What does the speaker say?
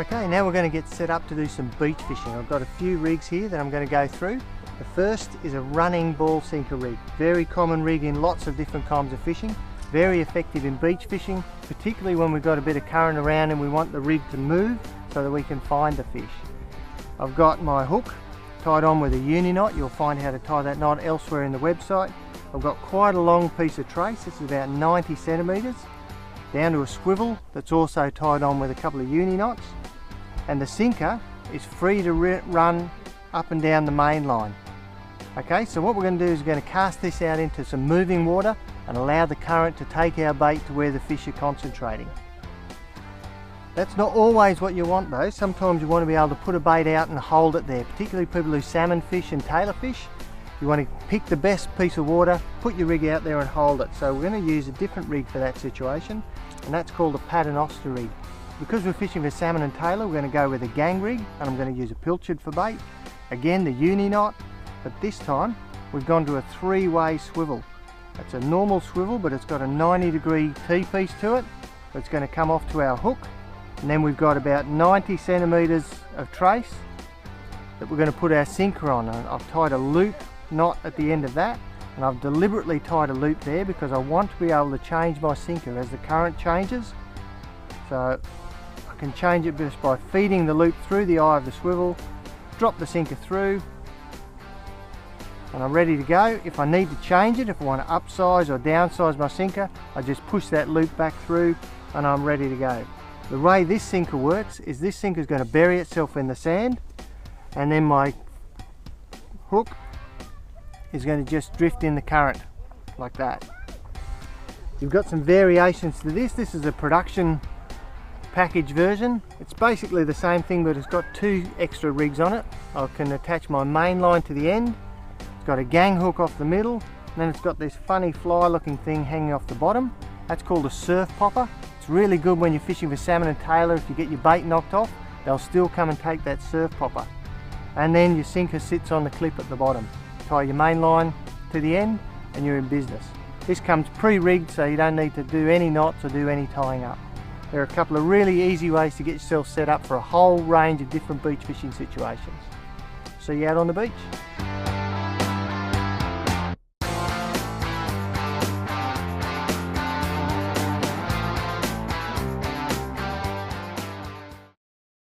Okay, now we're going to get set up to do some beach fishing. I've got a few rigs here that I'm going to go through. The first is a running ball sinker rig. Very common rig in lots of different kinds of fishing. Very effective in beach fishing, particularly when we've got a bit of current around and we want the rig to move so that we can find the fish. I've got my hook tied on with a uni knot. You'll find how to tie that knot elsewhere in the website. I've got quite a long piece of trace. This is about 90 centimetres. Down to a swivel that's also tied on with a couple of uni knots. And the sinker is free to run up and down the main line. Okay, so what we're going to do is we're going to cast this out into some moving water and allow the current to take our bait to where the fish are concentrating. That's not always what you want though. Sometimes you want to be able to put a bait out and hold it there, particularly people who salmon fish and tailor fish. You want to pick the best piece of water, put your rig out there and hold it. So we're going to use a different rig for that situation, and that's called a Paternoster Reed. Because we're fishing for salmon and tailor, we're going to go with a gang rig, and I'm going to use a pilchard for bait. Again, the uni knot, but this time we've gone to a three-way swivel. It's a normal swivel, but it's got a 90-degree T-piece to it. It's going to come off to our hook, and then we've got about 90 centimetres of trace that we're going to put our sinker on. And I've tied a loop knot at the end of that, and I've deliberately tied a loop there because I want to be able to change my sinker as the current changes. So I can change it just by feeding the loop through the eye of the swivel, drop the sinker through, and I'm ready to go. If I need to change it, if I want to upsize or downsize my sinker, I just push that loop back through and I'm ready to go. The way this sinker works is this sinker is going to bury itself in the sand, and then my hook is going to just drift in the current like that. You've got some variations to this. This is a production package version. It's basically the same thing, but it's got two extra rigs on it. I can attach my main line to the end. It's got a gang hook off the middle, and then it's got this funny fly looking thing hanging off the bottom. That's called a surf popper. It's really good when you're fishing for salmon and tailor. If you get your bait knocked off, they'll still come and take that surf popper. And then your sinker sits on the clip at the bottom. Tie your main line to the end and you're in business. This comes pre-rigged, so you don't need to do any knots or do any tying up. There are a couple of really easy ways to get yourself set up for a whole range of different beach fishing situations. See you out on the beach.